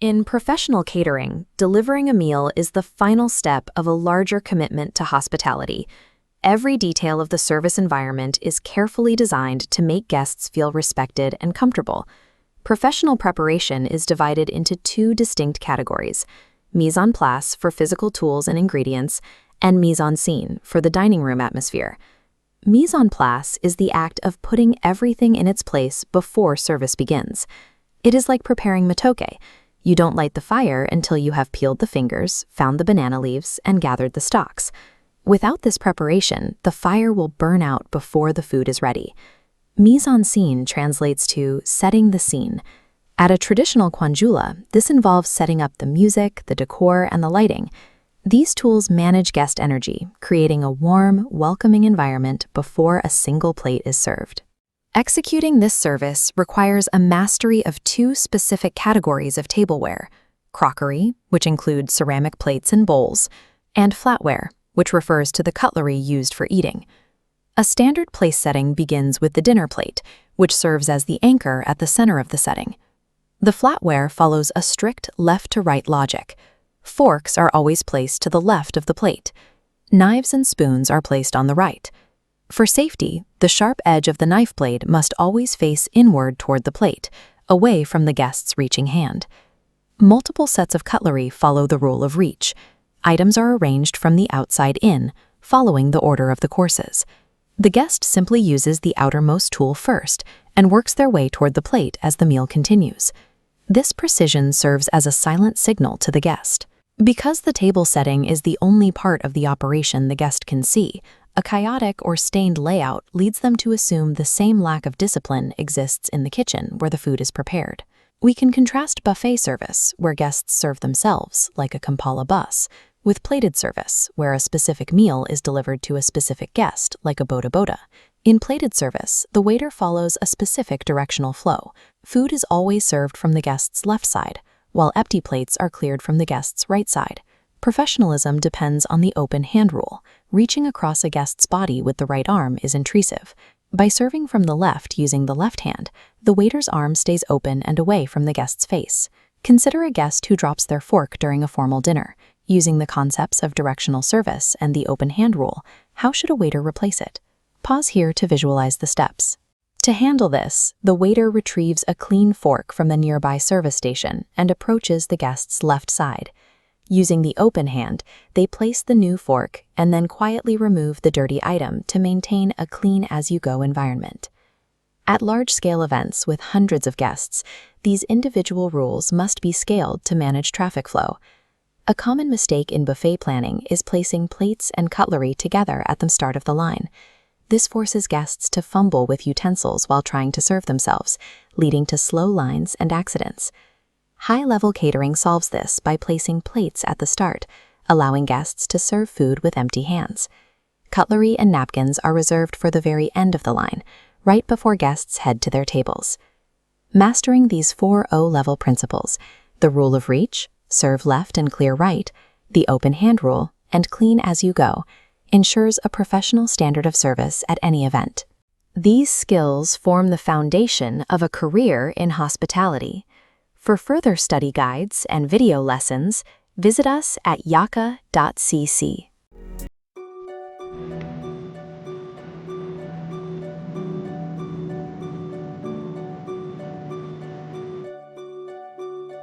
In professional catering, delivering a meal is the final step of a larger commitment to hospitality. Every detail of the service environment is carefully designed to make guests feel respected and comfortable. Professional preparation is divided into two distinct categories: mise en place for physical tools and ingredients, and mise en scene for the dining room atmosphere. Mise en place is the act of putting everything in its place before service begins. It is like preparing matoke. You don't light the fire until you have peeled the fingers, found the banana leaves, and gathered the stalks. Without this preparation, the fire will burn out before the food is ready. Mise en scene translates to setting the scene. At a traditional kwanjula, this involves setting up the music, the decor, and the lighting. These tools manage guest energy, creating a warm, welcoming environment before a single plate is served. Executing this service requires a mastery of two specific categories of tableware: crockery, which includes ceramic plates and bowls, and flatware, which refers to the cutlery used for eating. A standard place setting begins with the dinner plate, which serves as the anchor at the center of the setting. The flatware follows a strict left-to-right logic. Forks are always placed to the left of the plate. Knives and spoons are placed on the right. For safety, the sharp edge of the knife blade must always face inward toward the plate, away from the guest's reaching hand. Multiple sets of cutlery follow the rule of reach. Items are arranged from the outside in, following the order of the courses. The guest simply uses the outermost tool first and works their way toward the plate as the meal continues. This precision serves as a silent signal to the guest. Because the table setting is the only part of the operation the guest can see, a chaotic or stained layout leads them to assume the same lack of discipline exists in the kitchen where the food is prepared. We can contrast buffet service, where guests serve themselves, like a Kampala bus, with plated service, where a specific meal is delivered to a specific guest, like a boda boda. In plated service, the waiter follows a specific directional flow. Food is always served from the guest's left side, while empty plates are cleared from the guest's right side. Professionalism depends on the open hand rule. Reaching across a guest's body with the right arm is intrusive. By serving from the left using the left hand, the waiter's arm stays open and away from the guest's face. Consider a guest who drops their fork during a formal dinner. Using the concepts of directional service and the open hand rule, how should a waiter replace it? Pause here to visualize the steps. To handle this, the waiter retrieves a clean fork from the nearby service station and approaches the guest's left side. Using the open hand, they place the new fork and then quietly remove the dirty item to maintain a clean-as-you-go environment. At large-scale events with hundreds of guests, these individual rules must be scaled to manage traffic flow. A common mistake in buffet planning is placing plates and cutlery together at the start of the line. This forces guests to fumble with utensils while trying to serve themselves, leading to slow lines and accidents. High-level catering solves this by placing plates at the start, allowing guests to serve food with empty hands. Cutlery and napkins are reserved for the very end of the line, right before guests head to their tables. Mastering these 4 O-level principles, the rule of reach, serve left and clear right, the open hand rule, and clean as you go, ensures a professional standard of service at any event. These skills form the foundation of a career in hospitality. For further study guides and video lessons, visit us at yaka.cc.